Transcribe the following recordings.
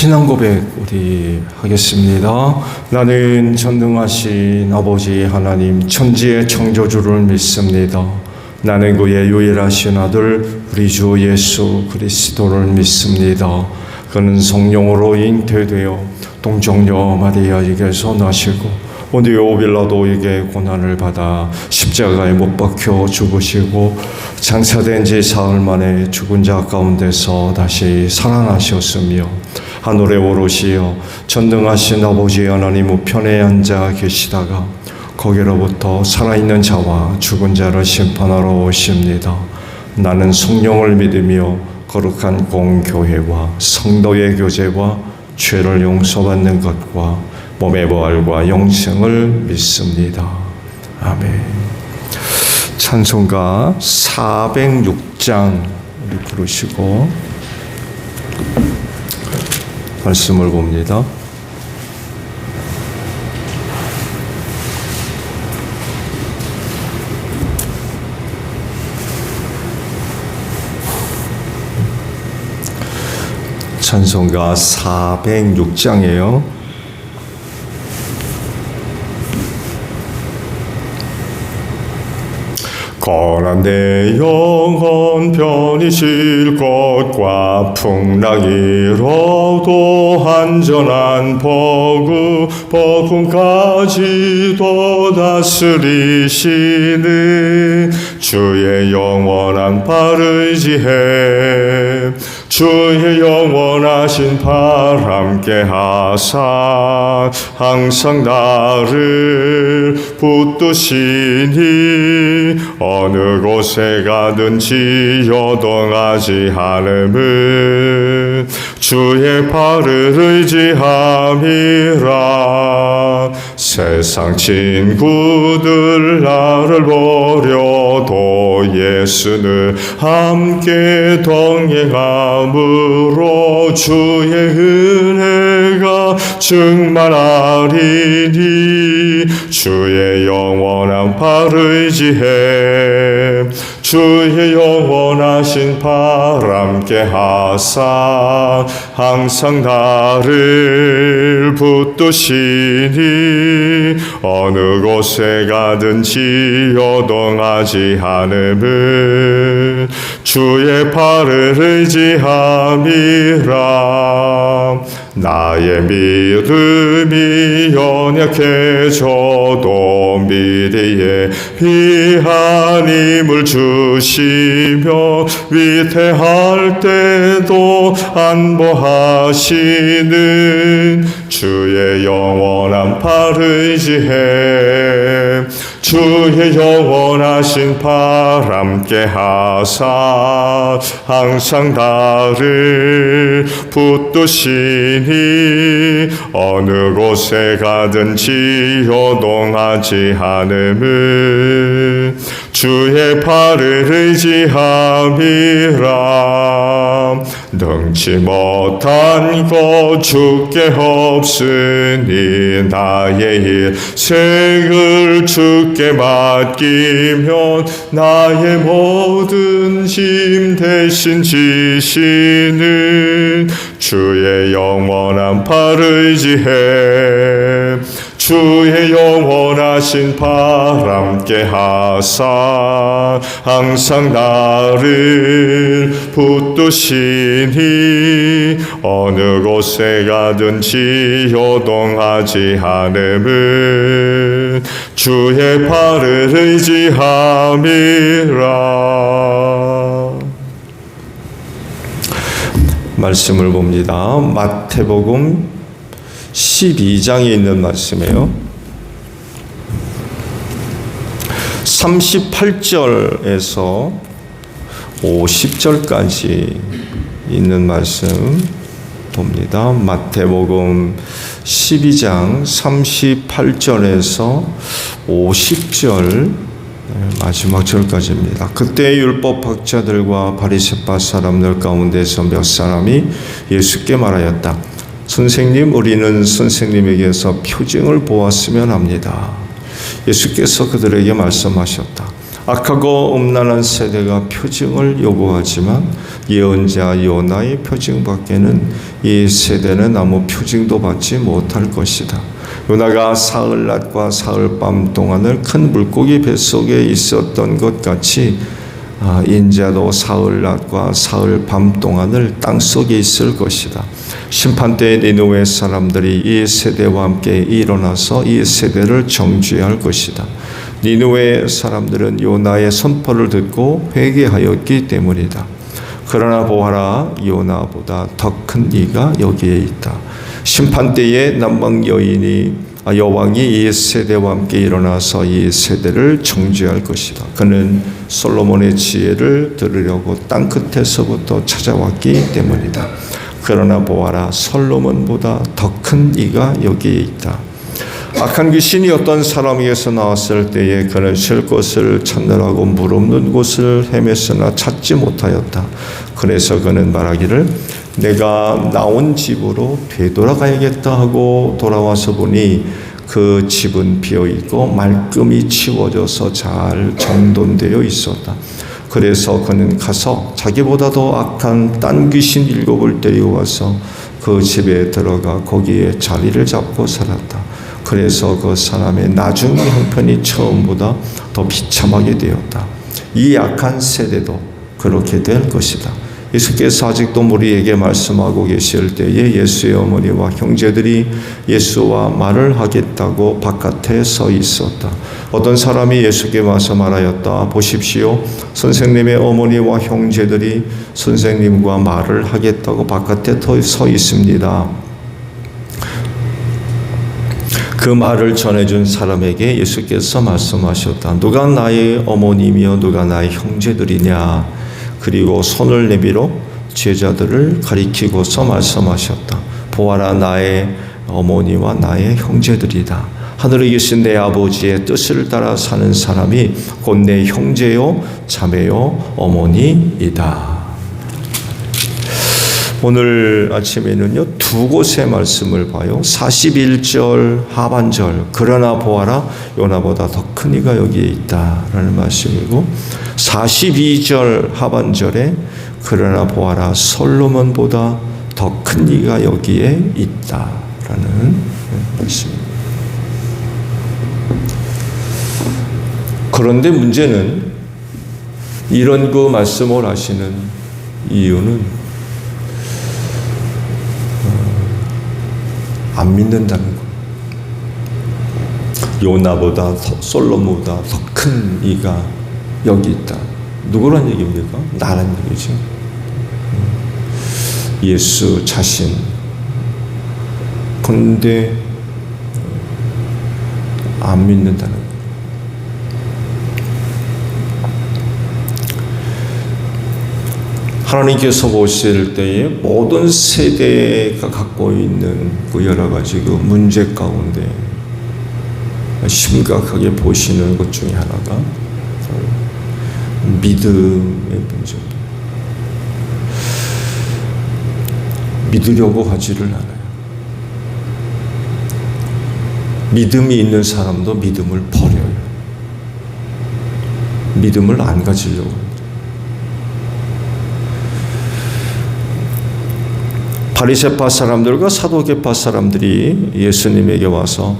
신앙 고백 우리 하겠습니다. 나는 전능하신 아버지 하나님 천지의 창조주를 믿습니다. 나는 그의 유일하신 아들 우리 주 예수 그리스도를 믿습니다. 그는 성령으로 잉태되어 동정녀 마리아에게서 나시고 본디오 빌라도에게 고난을 받아 십자가에 못 박혀 죽으시고 장사된 지 사흘 만에 죽은 자 가운데서 다시 살아나셨으며 하늘에 오르시어 전능하신 아버지 하나님 우편에 앉아 계시다가 거기로부터 살아있는 자와 죽은 자를 심판하러 오십니다. 나는 성령을 믿으며 거룩한 공교회와 성도의 교제와 죄를 용서받는 것과 몸의 부활과 영생을 믿습니다. 아멘. 찬송가 406장 우리 부르시고 말씀을 봅니다. 찬송가 406장이에요. 거난 내 영혼 편히 쉴 것과 풍랑이로도 안전한 폭풍까지도 다스리시는 주의 영원한 팔을 의지해 주의 영원하신 팔 함께 하사 항상 나를 붙드시니 어느 곳에 가든지 요동하지 않음은 주의 팔을 의지함이라. 세상 친구들 나를 버려도 예수는 함께 동행함으로 주의 은혜가 충만하리니 주의 영원한 팔을 의지해 주의 영원하신 팔 함께 하사 항상 나를 붙드시니 어느 곳에 가든지 요동하지 않음은 주의 팔을 의지함이라. 나의 믿음이 연약해져도 미래에 귀한 힘을 주시며 위태할 때도 안보하시는 주의 영원한 팔을 의지해 주의 영원하신 팔 함께 하사 항상 나를 붙드시니 어느 곳에 가든지 요동하지 않음은 주의 팔을 의지함이라. 능치 못한 것 주께 없으니 나의 일생을 주께 맡기면 나의 모든 짐 대신 지시는 주의 영원한 팔을 의지해 주의 영원하신 팔 함께 하사 항상 나를 붙드시니 어느 곳에 가든지 요동하지 않음은 주의 팔을 의지함이라. 말씀을 봅니다. 마태복음 12장에 있는 말씀이에요. 38절에서 50절까지 있는 말씀 봅니다. 마태복음 12장 38절에서 50절 마지막 절까지입니다. 그때 율법학자들과 바리새파 사람들 가운데서 몇 사람이 예수께 말하였다. 선생님, 우리는 선생님에게서 표징을 보았으면 합니다. 예수께서 그들에게 말씀하셨다. 악하고 음란한 세대가 표징을 요구하지만 예언자 요나의 표징밖에는 이 세대는 아무 표징도 받지 못할 것이다. 요나가 사흘낮과 사흘밤 동안을 큰 물고기 뱃속에 있었던 것 같이 인자도 사흘낮과 사흘밤 동안을 땅속에 있을 것이다. 심판때에 니느웨 사람들이 이 세대와 함께 일어나서 이 세대를 정죄할 것이다. 니느웨 사람들은 요나의 선포를 듣고 회개하였기 때문이다. 그러나 보아라, 요나보다 더 큰 이가 여기에 있다. 심판때에 남방 여왕이 이 세대와 함께 일어나서 이 세대를 정죄할 것이다. 그는 솔로몬의 지혜를 들으려고 땅 끝에서부터 찾아왔기 때문이다. 그러나 보아라, 솔로몬보다 더 큰 이가 여기에 있다. 악한 귀신이 어떤 사람에게서 나왔을 때에 그는 쉴 곳을 찾느라고 물 없는 곳을 헤맸으나 찾지 못하였다. 그래서 그는 말하기를 내가 나온 집으로 되돌아가야겠다 하고 돌아와서 보니 그 집은 비어있고 말끔히 치워져서 잘 정돈되어 있었다. 그래서 그는 가서 자기보다 더 악한 딴 귀신 7을 데리고 와서 그 집에 들어가 거기에 자리를 잡고 살았다. 그래서 그 사람의 나중 형편이 처음보다 더 비참하게 되었다. 이 악한 세대도 그렇게 될 것이다. 예수께서 아직도 우리에게 말씀하고 계실 때에 예수의 어머니와 형제들이 예수와 말을 하겠다고 바깥에 서 있었다. 어떤 사람이 예수께 와서 말하였다. 보십시오. 선생님의 어머니와 형제들이 선생님과 말을 하겠다고 바깥에 서 있습니다. 그 말을 전해준 사람에게 예수께서 말씀하셨다. 누가 나의 어머니며 누가 나의 형제들이냐. 그리고 손을 내밀어 제자들을 가리키고서 말씀하셨다. 보아라, 나의 어머니와 나의 형제들이다. 하늘에 계신 내 아버지의 뜻을 따라 사는 사람이 곧 내 형제요 자매요 어머니이다. 오늘 아침에는요, 두 곳의 말씀을 봐요. 41절 하반절, 그러나 보아라, 요나보다 더 큰 이가 여기에 있다라는 말씀이고, 42절 하반절에 그러나 보아라, 솔로몬보다 더 큰 이가 여기에 있다라는 말씀입니다. 그런데 문제는 이런 그 말씀을 하시는 이유는 안 믿는다는 것. 요나보다 솔로몬보다 더 큰 이가 여기 있다. 누구란 얘기입니까? 나란 얘기죠. 예수 자신. 그런데 안 믿는다는 것. 하나님께서 보실 때에 모든 세대가 갖고 있는 그 여러 가지 그 문제 가운데 심각하게 보시는 것 중에 하나가 믿음의 문제입니다. 믿으려고 하지를 않아요. 믿음이 있는 사람도 믿음을 버려요. 믿음을 안 가지려고 합니다. 바리새파 사람들과 사도계파 사람들이 예수님에게 와서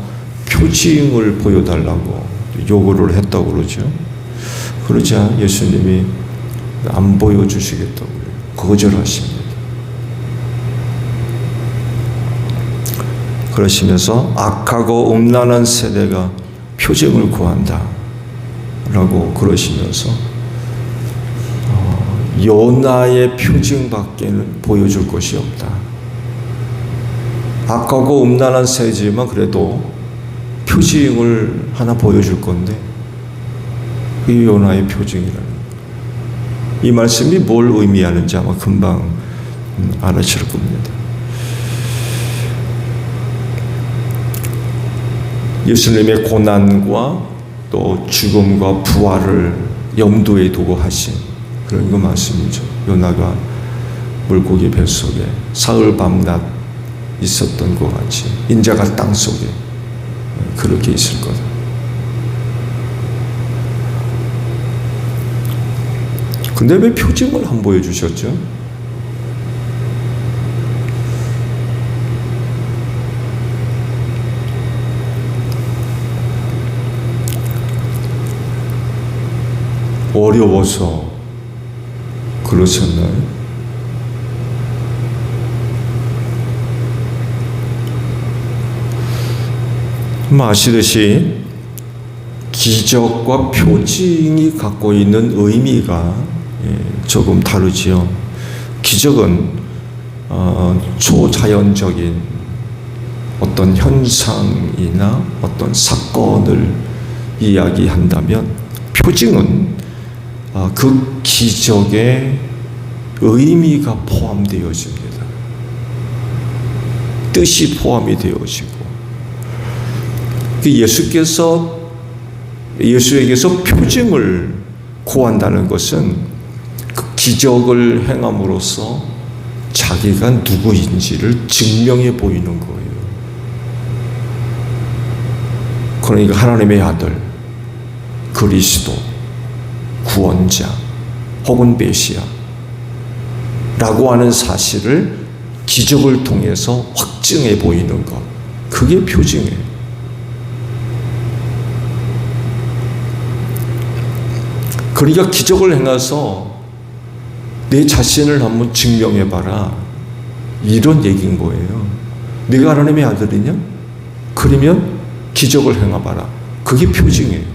표징을 보여달라고 요구를 했다고 그러죠. 그러자 예수님이 안 보여주시겠다고 거절하십니다. 그러시면서 악하고 음란한 세대가 표징을 구한다 라고 그러시면서 요나의 표징밖에는 보여줄 것이 없다. 악하고 음란한 세지만 그래도 표징을 하나 보여줄 건데 이 요나의 표징이라는 이 말씀이 뭘 의미하는지 아마 금방 알아챌 겁니다. 예수님의 고난과 또 죽음과 부활을 염두에 두고 하신 그런 거 말씀이죠. 요나가 물고기 뱃속에 사흘 밤낮 있었던 것 같이 인자가 땅속에 그렇게 있을 거다. 근데 왜 표징을 안 보여주셨죠? 어려워서 그러셨나요? 아시듯이 기적과 표징이 갖고 있는 의미가 조금 다르지요. 기적은 초자연적인 어떤 현상이나 어떤 사건을 이야기한다면, 표징은 그 기적의 의미가 포함되어집니다. 뜻이 포함이 되어지고, 예수에게서 표징을 구한다는 것은 그 기적을 행함으로써 자기가 누구인지를 증명해 보이는 거예요. 그러니까 하나님의 아들, 그리스도, 구원자 혹은 메시아 라고 하는 사실을 기적을 통해서 확증해 보이는 것, 그게 표징이에요. 그러니까 기적을 행해서 내 자신을 한번 증명해봐라, 이런 얘기인 거예요. 네가 하나님의 아들이냐? 그러면 기적을 행해봐라. 그게 표징이에요.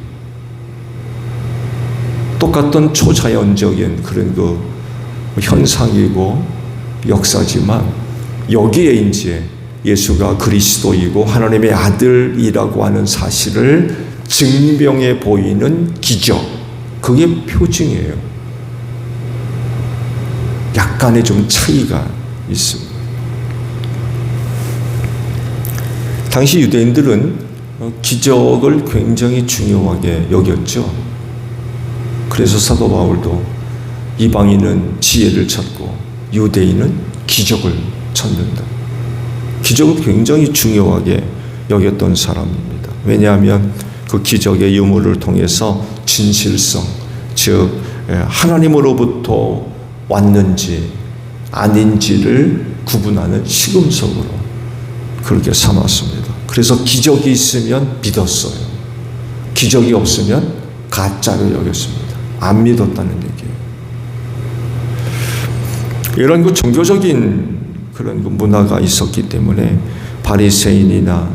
똑같은 초자연적인 그런 그 현상이고 역사지만, 여기에 이제 예수가 그리스도이고 하나님의 아들이라고 하는 사실을 증명해 보이는 기적, 그게 표징이에요. 약간의 좀 차이가 있습니다. 당시 유대인들은 기적을 굉장히 중요하게 여겼죠. 그래서 사도 바울도 이방인은 지혜를 찾고 유대인은 기적을 찾는다. 기적을 굉장히 중요하게 여겼던 사람입니다. 왜냐하면 그 기적의 유무를 통해서 진실성, 즉 하나님으로부터 왔는지 아닌지를 구분하는 시금석으로 그렇게 삼았습니다. 그래서 기적이 있으면 믿었어요. 기적이 없으면 가짜로 여겼습니다. 안 믿었다는 얘기예요. 이런 그 종교적인 그런 그 문화가 있었기 때문에 바리새인이나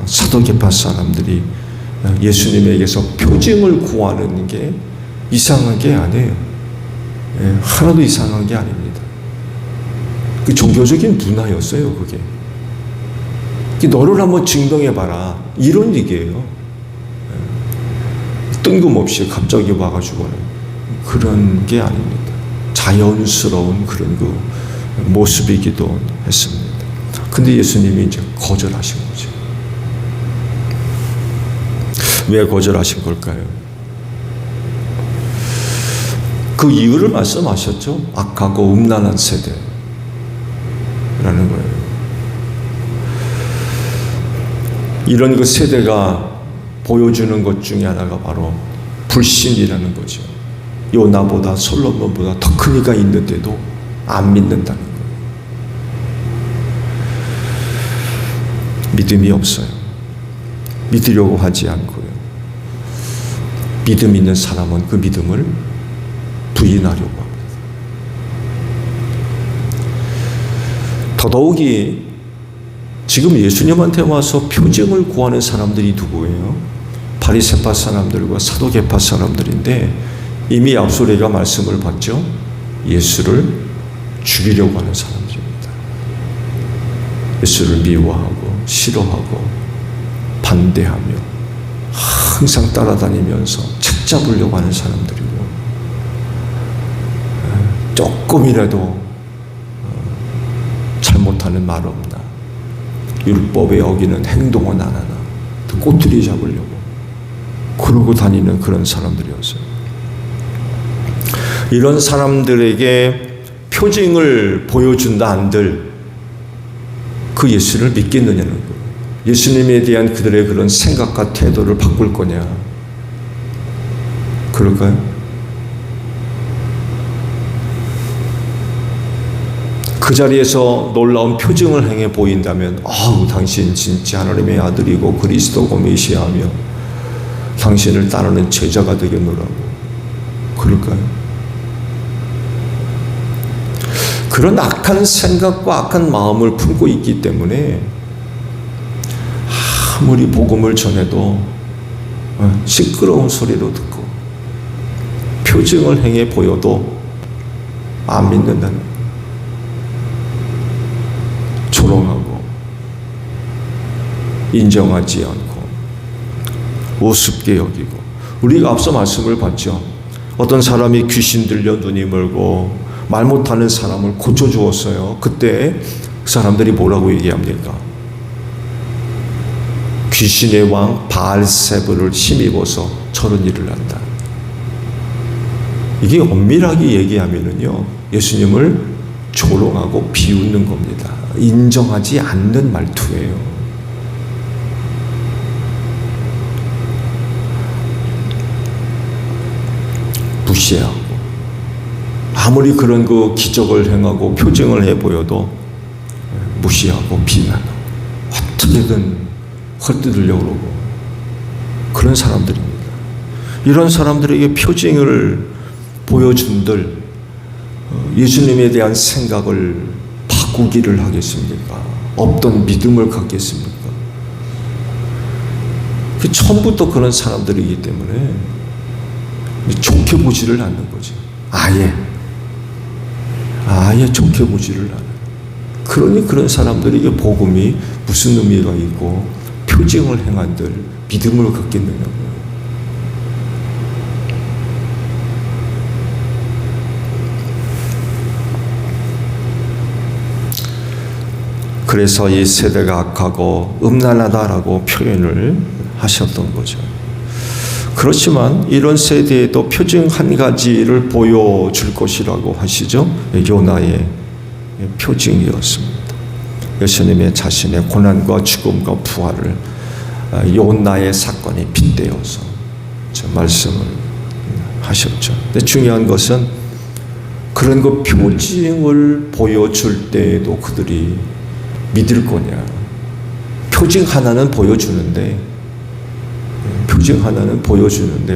사도계파 사람들이 예수님에게서 표징을 구하는 게 이상한 게 아니에요. 하나도 이상한 게 아닙니다. 그 종교적인 문화였어요, 그게. 너를 한번 증명해봐라, 이런 얘기예요. 뜬금없이 갑자기 와가지고 그런 게 아닙니다. 자연스러운 그런 그 모습이기도 했습니다. 근데 예수님이 이제 거절하신 거죠. 왜 거절하신 걸까요? 그 이유를 말씀하셨죠. 악하고 음란한 세대라는 거예요. 이런 그 세대가 보여주는 것 중에 하나가 바로 불신이라는 거죠. 요나보다 솔로몬보다 더 큰 이가 있는데도 안 믿는다는 거예요. 믿음이 없어요. 믿으려고 하지 않고요. 믿음 있는 사람은 그 믿음을 부인하려고 합니다. 더더욱이 지금 예수님한테 와서 표징을 구하는 사람들이 누구예요? 바리새파 사람들과 사도계파 사람들인데, 이미 앞서 우리가 말씀을 봤죠. 예수를 죽이려고 하는 사람들입니다. 예수를 미워하고 싫어하고 반대하며 항상 따라다니면서 책잡으려고 하는 사람들이고, 조금이라도 잘못하는 말 없나, 율법에 어기는 행동은 안 하나, 꼬투리 잡으려고 그러고 다니는 그런 사람들이었어요. 이런 사람들에게 표징을 보여준다 한들 그 예수를 믿겠느냐는 거예요. 예수님에 대한 그들의 그런 생각과 태도를 바꿀 거냐, 그럴까요? 그 자리에서 놀라운 표징을 행해 보인다면 당신 진짜 하나님의 아들이고 그리스도고 메시아하며 당신을 따르는 제자가 되겠노라고 그럴까요? 그런 악한 생각과 악한 마음을 품고 있기 때문에 아무리 복음을 전해도 시끄러운 소리로 듣고 표징을 행해 보여도 안 믿는다는 거예요. 조롱하고 인정하지 않고 우습게 여기고, 우리가 앞서 말씀을 봤죠. 어떤 사람이 귀신 들려 눈이 멀고 말 못하는 사람을 고쳐주었어요. 그때 그 사람들이 뭐라고 얘기합니까? 귀신의 왕 바알세불을 힘입어서 저런 일을 한다. 이게 엄밀하게 얘기하면은요, 예수님을 조롱하고 비웃는 겁니다. 인정하지 않는 말투예요. 무시하고, 아무리 그런 그 기적을 행하고 표징을 해 보여도 무시하고 비난하고 어떻게든 헐뜯으려고 그러고 그런 사람들입니다. 이런 사람들에게 표징을 보여준들 예수님에 대한 생각을 바꾸기를 하겠습니까? 없던 믿음을 갖겠습니까? 처음부터 그런 사람들이기 때문에 좋게 보지를 않는 거죠. 아예 좋게 보지를 않아요. 그러니 그런 사람들에게 복음이 무슨 의미가 있고 표징을 행한들 믿음을 갖겠느냐고요. 그래서 이 세대가 악하고 음란하다라고 표현을 하셨던 거죠. 그렇지만 이런 세대에도 표징 한 가지를 보여줄 것이라고 하시죠. 요나의 표징이었습니다. 예수님의 자신의 고난과 죽음과 부활을 요나의 사건이 빗대어서 말씀을 하셨죠. 근데 중요한 것은 그런 그 표징을 보여줄 때에도 그들이 믿을 거냐. 표징 하나는 보여주는데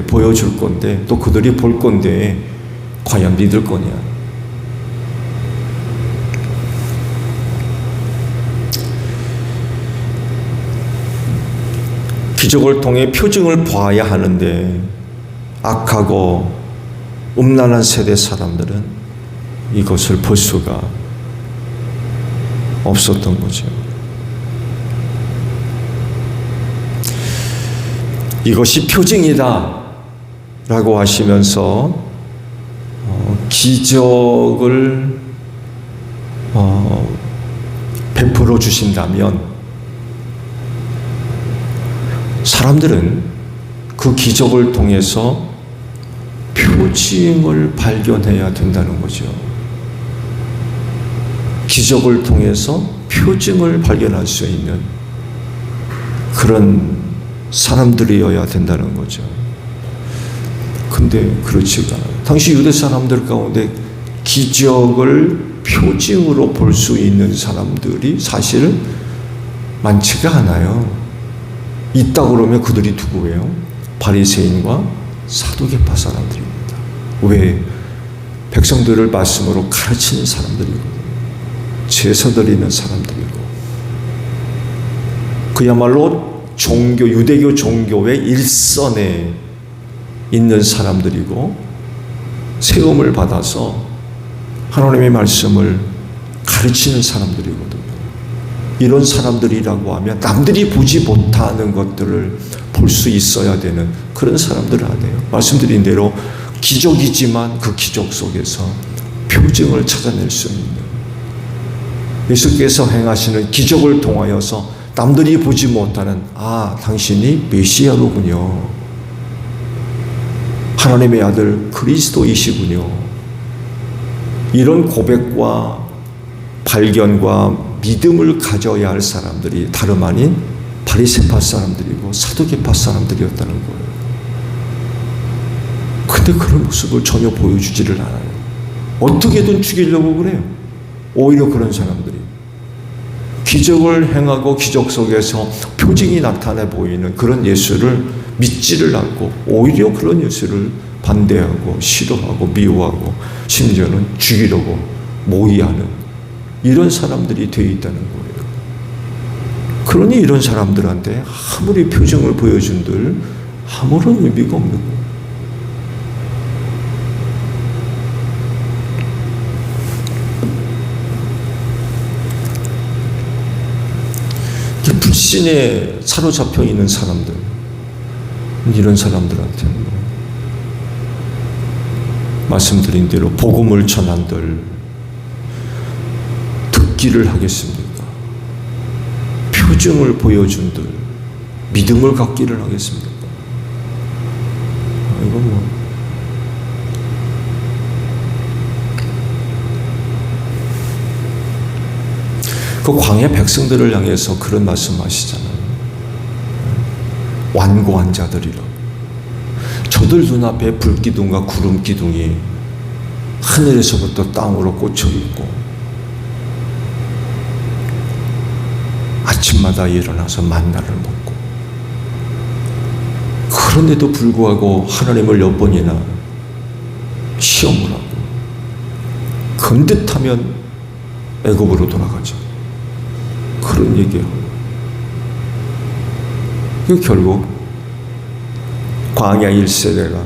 보여줄 건데 또 그들이 볼 건데 과연 믿을 거냐. 기적을 통해 표징을 보아야 하는데 악하고 음란한 세대 사람들은 이것을 볼 수가 없었던 거죠. 이것이 표징이다 라고 하시면서 기적을 베풀어 주신다면 사람들은 그 기적을 통해서 표징을 발견해야 된다는 거죠. 기적을 통해서 표징을 발견할 수 있는 그런 사람들이어야 된다는 거죠. 근데 그렇지가 않아요. 당시 유대 사람들 가운데 기적을 표징으로 볼 수 있는 사람들이 사실 많지가 않아요. 있다 그러면 그들이 누구예요? 바리새인과 사두개파 사람들입니다. 왜? 백성들을 말씀으로 가르치는 사람들이거든요. 제사 드리는 사람들이고, 그야말로 유대교 종교의 일선에 있는 사람들이고, 세움을 받아서 하나님의 말씀을 가르치는 사람들이거든요. 이런 사람들이라고 하면 남들이 보지 못하는 것들을 볼 수 있어야 되는 그런 사람들 아니에요. 말씀드린 대로 기적이지만 그 기적 속에서 표징을 찾아낼 수 있는, 예수께서 행하시는 기적을 통하여서 남들이 보지 못하는 당신이 메시아로군요. 하나님의 아들 그리스도이시군요. 이런 고백과 발견과 믿음을 가져야 할 사람들이 다름 아닌 바리새파 사람들이고 사두개파 사람들이었다는 거예요. 근데 그런 모습을 전혀 보여주지를 않아요. 어떻게든 죽이려고 그래요. 오히려 그런 사람들이 기적을 행하고 기적 속에서 표징이 나타내 보이는 그런 예수를 믿지를 않고 오히려 그런 예수를 반대하고 싫어하고 미워하고 심지어는 죽이려고 모의하는 이런 사람들이 되어 있다는 거예요. 그러니 이런 사람들한테 아무리 표징을 보여준들 아무런 의미가 없는 거예요. 불신에 사로잡혀 있는 사람들, 이런 사람들한테는 말씀드린 대로 복음을 전한들 듣기를 하겠습니까? 표징을 보여준들 믿음을 갖기를 하겠습니까? 이건 그 광야 백성들을 향해서 그런 말씀하시잖아요. 완고한 자들이라. 저들 눈앞에 불기둥과 구름기둥이 하늘에서부터 땅으로 꽂혀 있고 아침마다 일어나서 만나를 먹고 그런데도 불구하고 하나님을 몇 번이나 시험을 하고 건듯하면 애굽으로 돌아가죠. 그런 얘기하고 결국 광야 1세대가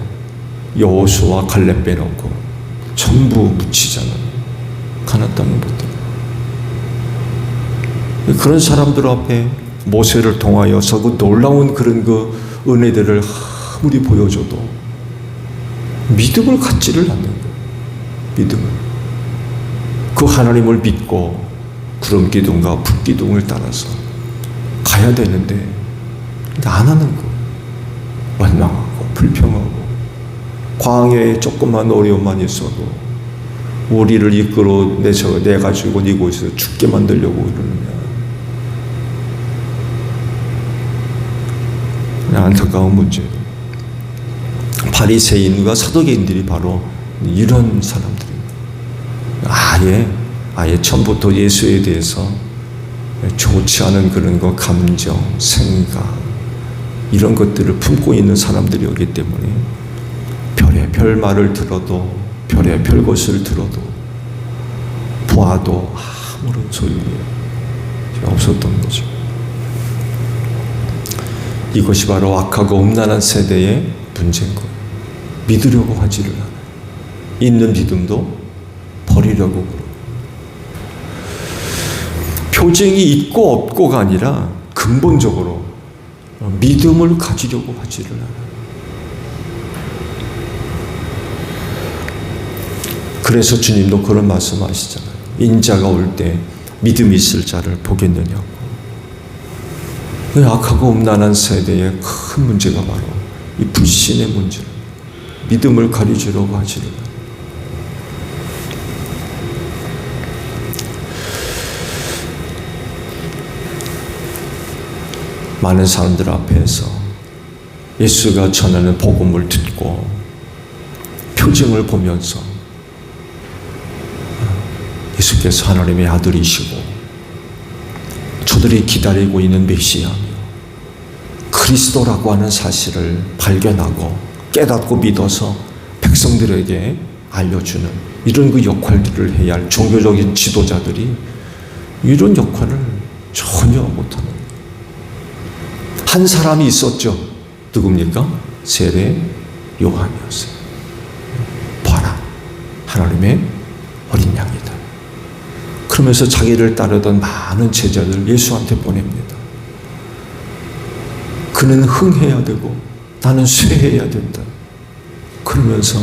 여호수아 갈렙 빼놓고 전부 묻히잖아요. 가나안 땅에 못 들어가. 그런 사람들 앞에 모세를 통하여서 그 놀라운 그런 그 은혜들을 아무리 보여줘도 믿음을 갖지를 않는 거예요. 믿음을. 그 하나님을 믿고 구름기둥과 불기둥을 따라서 가야 되는데 안 하는 거. 원망하고 불평하고 광야에 조금만 어려움만 있어도 우리를 이끌어 내가지고 이곳에서 죽게 만들려고 이러느냐. 안타까운 문제예요. 바리새인과 사두개인들이 바로 이런 사람들입니다. 아예 처음부터 예수에 대해서 좋지 않은 그런 거 감정, 생각 이런 것들을 품고 있는 사람들이었기 때문에 별의 말을 들어도 별의 것을 들어도 보아도 아무런 소용이 없었던 거죠. 이것이 바로 악하고 음란한 세대의 문제인 거예요. 믿으려고 하지를 않아요. 있는 믿음도 버리려고 그러고. 표징이 있고 없고가 아니라 근본적으로 믿음을 가지려고 하지를 않아요. 그래서 주님도 그런 말씀하시잖아요. 인자가 올 때 믿음이 있을 자를 보겠느냐고. 악하고 음란한 세대의 큰 문제가 바로 이 불신의 문제. 믿음을 가리주려고 하지를 않아요. 많은 사람들 앞에서 예수가 전하는 복음을 듣고 표징을 보면서 예수께서 하나님의 아들이시고 저들이 기다리고 있는 메시아며 그리스도라고 하는 사실을 발견하고 깨닫고 믿어서 백성들에게 알려주는 이런 그 역할들을 해야 할 종교적인 지도자들이 이런 역할을 전혀 못하는 한 사람이 있었죠. 누굽니까? 세례 요한이었어요. 봐라, 하나님의 어린 양이다. 그러면서 자기를 따르던 많은 제자들 예수한테 보냅니다. 그는 흥해야 되고 나는 쇠해야 된다. 그러면서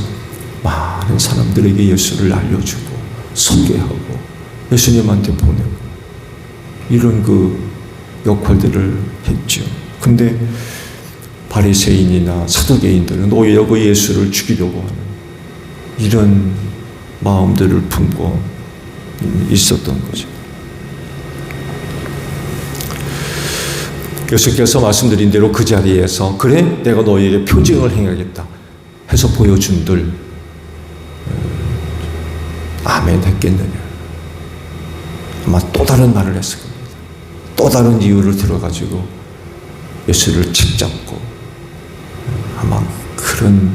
많은 사람들에게 예수를 알려주고 소개하고 예수님한테 보내고 이런 그 역할들을 했죠. 근데 바리새인이나 사두개인들은 오히려 그 예수를 죽이려고 하는 이런 마음들을 품고 있었던 거죠. 예수께서 말씀드린 대로 그 자리에서 그래 내가 너희에게 표징을 행하겠다 해서 보여준들 아멘 했겠느냐. 아마 또 다른 말을 했을 겁니다. 또 다른 이유를 들어가지고 예수를 책잡고 아마 그런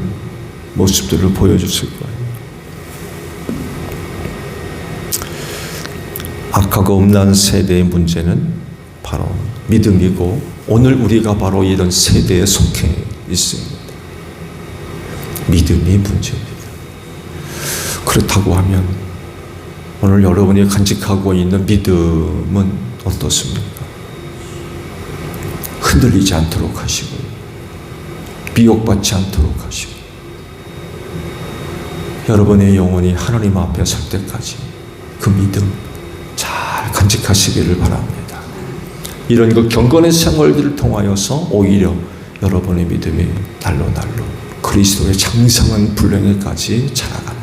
모습들을 보여줬을 거예요. 악하고 음란 세대의 문제는 바로 믿음이고 오늘 우리가 바로 이런 세대에 속해 있습니다. 믿음이 문제입니다. 그렇다고 하면 오늘 여러분이 간직하고 있는 믿음은 어떻습니까? 흔들리지 않도록 하시고 미혹받지 않도록 하시고 여러분의 영혼이 하나님 앞에 설 때까지 그 믿음 잘 간직하시기를 바랍니다. 이런 그 경건의 생활들을 통하여서 오히려 여러분의 믿음이 날로 그리스도의 장성한 분량에까지 자라가는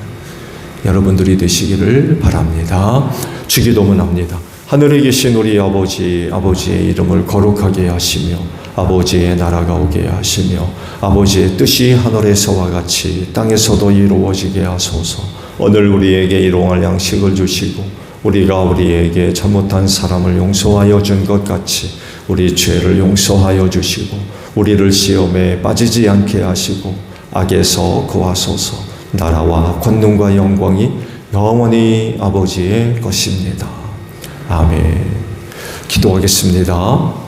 여러분들이 되시기를 바랍니다. 주기도문 합니다. 하늘에 계신 우리 아버지, 아버지의 이름을 거룩하게 하시며 아버지의 나라가 오게 하시며 아버지의 뜻이 하늘에서와 같이 땅에서도 이루어지게 하소서. 오늘 우리에게 일용할 양식을 주시고 우리가 우리에게 잘못한 사람을 용서하여 준 것 같이 우리 죄를 용서하여 주시고 우리를 시험에 빠지지 않게 하시고 악에서 구하소서. 나라와 권능과 영광이 영원히 아버지의 것입니다. 아멘. 기도하겠습니다.